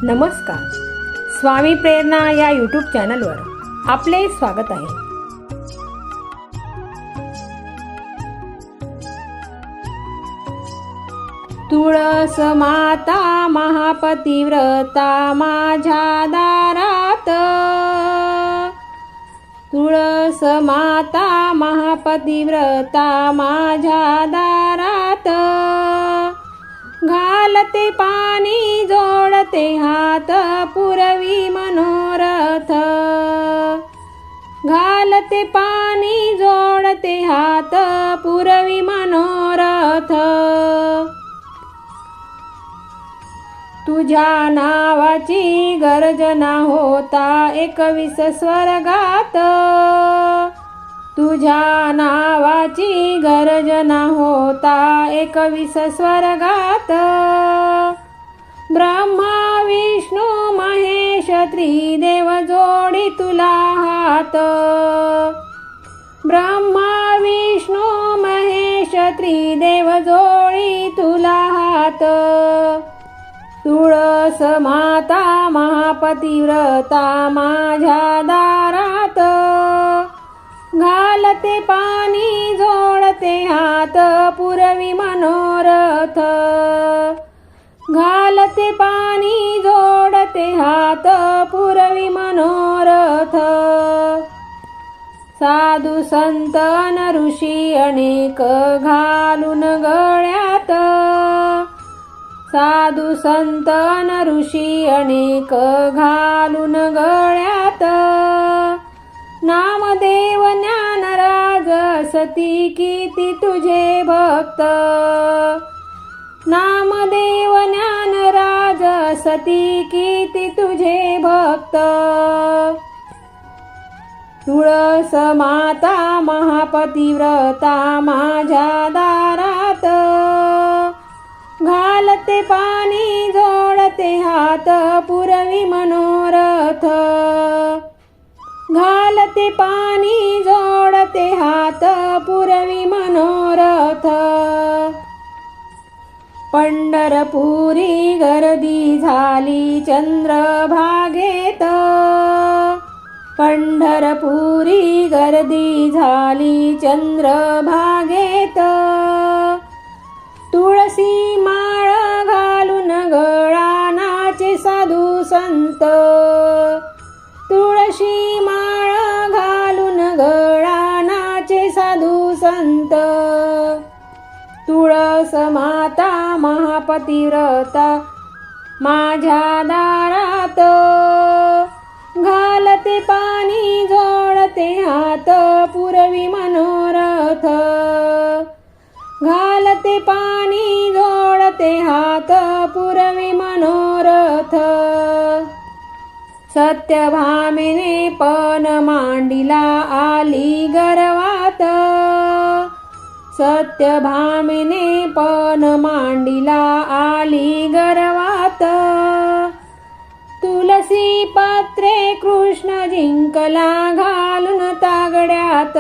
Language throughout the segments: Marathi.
नमस्कार. स्वामी प्रेरणा या यूट्यूब चॅनलवर आपले स्वागत आहे. तुळस माता महापतिव्रता माझ्या दारात, तुळस माता महापतिव्रता माझ्या दारात, घालते पाणी जोडते हात पुरवी मनोरथ, घालते पाणी जोडते हात पुरवी मनोरथ, तुझ्या नावाची गर्जना होता 21 स्वर्गात, तुझ्या नावाची गर्जना होता 21 स्वर्गात, ब्रह्मा विष्णू महेश त्रिदेव जोडी तुला हात, ब्रह्मा विष्णू महेश त्रिदेव जोडी तुला हात, तुळस माता महापतिव्रता माझ्या दारात, घालते पाणी जोडते हात पुरवी मनोरथ, घालते पाणी जोडते हात पुरवी मनोरथ, साधू संत ऋषी अनेक घालून गळ्यात, साधू संत ऋषी अनेक घालून गळ्यात, नामदेव ज्ञानराज सती किती तुझे भक्त, नामदेव ज्ञानराज सती किती तुझे भक्त, तुळस माता महापतिव्रता माझ्या दारात, घालते पाणी जोडते हात पुरवी मनोरथ, घालते पाणी जोडते हात पुरवी मनोरथ, पंढरपुरी गर्दी झाली चंद्रभागेत, पंढरपुरी गर्दी झाली चंद्रभागेत, तुळसी माळ घालून गळा नाचे साधू संत, तुळशी माळ घालून गळा नाचे साधू संत, तुळस माता महापतिव्रता माझ्या दारात, घालते पाणी जोडते हात पुरवी मनोरथ, घालते पाणी जोडते हात पुरवी मनोरथ, सत्यभामेने पण मांडिला आली गर्वात, सत्यभामेने पण मांडिला आली गर्वात, तुलसी पत्रे कृष्ण जिंकला घालून तागड्यात,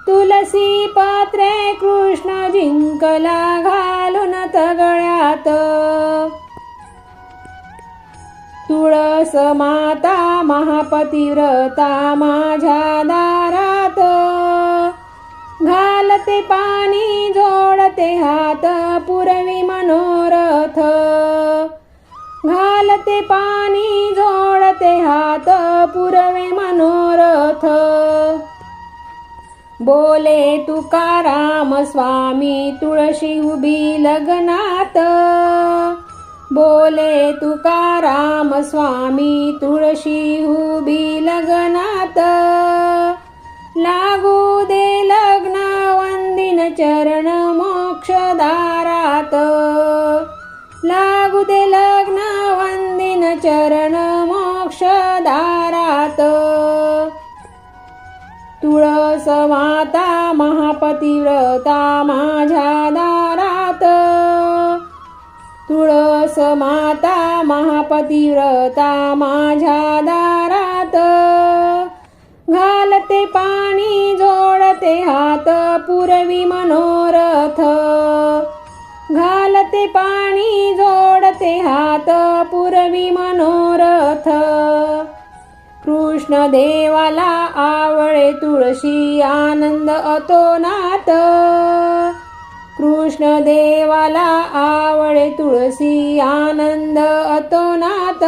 तुलसी पत्रे कृष्ण जिंकला घालून तगड्यात, तुळस माता महापतिव्रता माझ्या दारात, घालते पाणी जोडते हात पुरवी मनोरथ, घालते पाणी जोडते हात पुरवी मनोरथ, बोले तुकाराम स्वामी तुळशी उभी लग्नात, बोले तुकाराम स्वामी तुळशी उभी लग्नात, लागू दे लग्न वंदिन चरण मोक्षदारात, लागू दे लग्न वंदिन चरण मोक्षदारात, तुळस माता महापतिव्रता माझ्या दारात, तुळस माता महापतिव्रता माझ्या दारात, घालते पाणी जोडते हात पुरवी मनोरथ, घालते घालते पाणी जोडते हात पुरवी मनोरथ. कृष्ण देवाला आवळे तुळशी आनंद अतोनात. कृष्ण देवाला आवळे तुळसी आनंद अतोनात.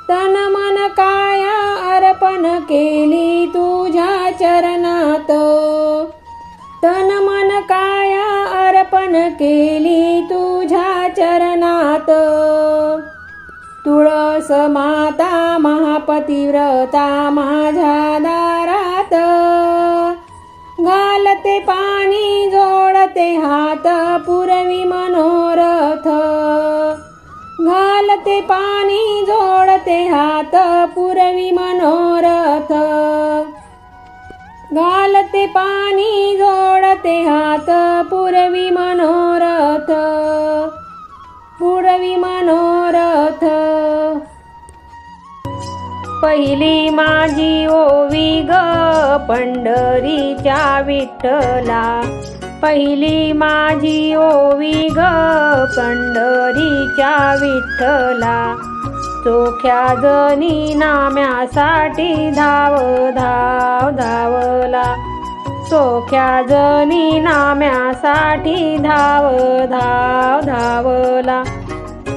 तन मन काया अर्पण केली तुझ्या चरणात. तन मन काया अर्पण केली तुझ्या चरणात. तुळस माता महापतिव्रता माझ्या दारात. घालते पाणी जोडते हात पुरवी मनोरथ. घालते पाणी जोडते हात पुरवी मनोरथ. घालते पाणी जोडते हात पुरवी मनोरथ. पुरवी मनोरथ. पहिली माझी ओवी ग पंढरीच्या विठ्ठला. पहिली माझी ओवी ग पंढरीच्या विठ्ठला. चोख्या जणी नाम्यासाठी धाव धाव धावला. चोख्या जणी नाम्यासाठी धाव धाव धावला.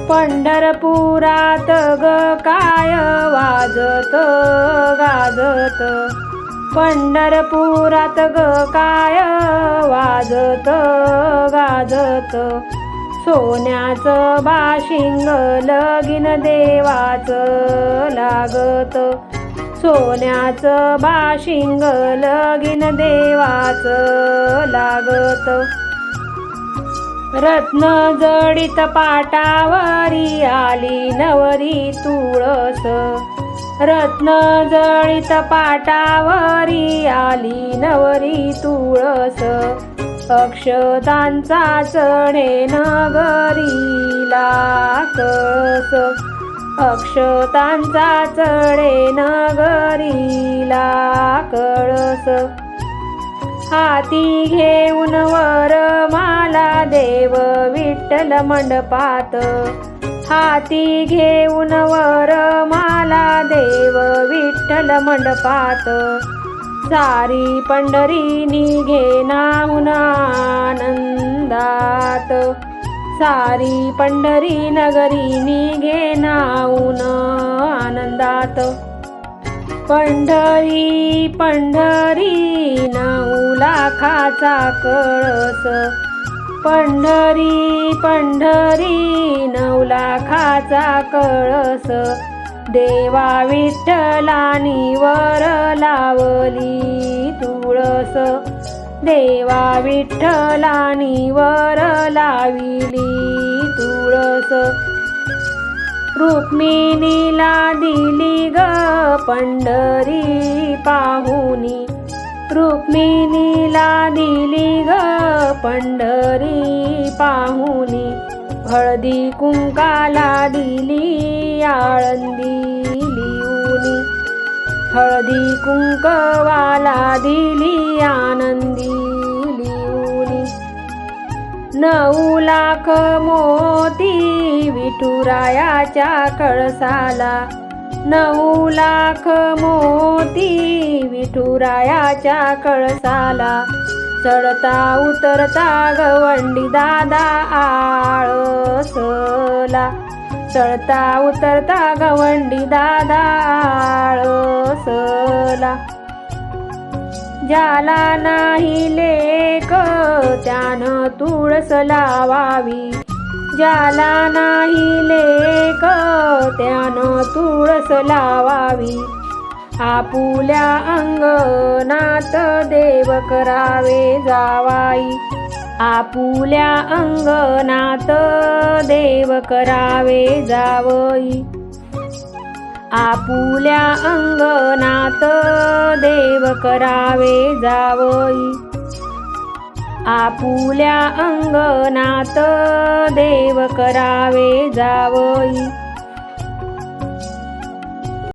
पंढरपुरात ग काय वाजत गाजत. पंढरपुरात ग काय वाजत गाजत. सोन्याचं बाशिंग लगीन देवाचं लागत. सोन्याचं बाशिंग लगीन देवाचं लागत. रत्न जडित पाटावरी आली नवरी तुळस. रत्न जडित पाटावरी आली नवरी तुळस. अक्षतांचा चढे नगरीला कळस. अक्षतांचा चढे नगरीला कळस. हाती घेऊन वरमाला देव विठ्ठल मंडपात. हाती घेऊन वरमाला देव विठ्ठल मंडपात. सारी पंढरी निघे नाहून आनंदात. सारी पंढरी नगरी निघे नाहून आनंदात. पंढरी पंढरी 9 लाखाचा कळस. पंढरी पंढरी 9 लाखाचा कळस. देवा विठ्ठलानी वर लावली तुळस. देवा विठ्ठलानी वर लाविली तुळस. रुक्मिणीला दिली ग पंढरी पाहुनी. रुक्मिणीला दिली ग पंढरी पाहुनी. हळदी कुंकाला दिली आळंदी लिहुनी. हळदी कुंकवाला दिली आनंदी लिहुनी. 9 लाख मोती विठुरायाच्या कळसाला. 9 लाख मोती विठुरायाच्या कळसाला. चढता उतरता गवंडी दादा आळसला. चढता उतरता गवंडी दादा आळसला. ज्याला नाही लेक त्यानं तुळस लावावी. ज्याला नाही लेक त्यानं तुळस लावावी. आपुल्या अंगणात देव करावे जावाई. आपुल्या अंगणात देव करावे जावई. आपुल्या अंगणात देव करावे जावई. आपुल्या अंगणात देव करावे जावई.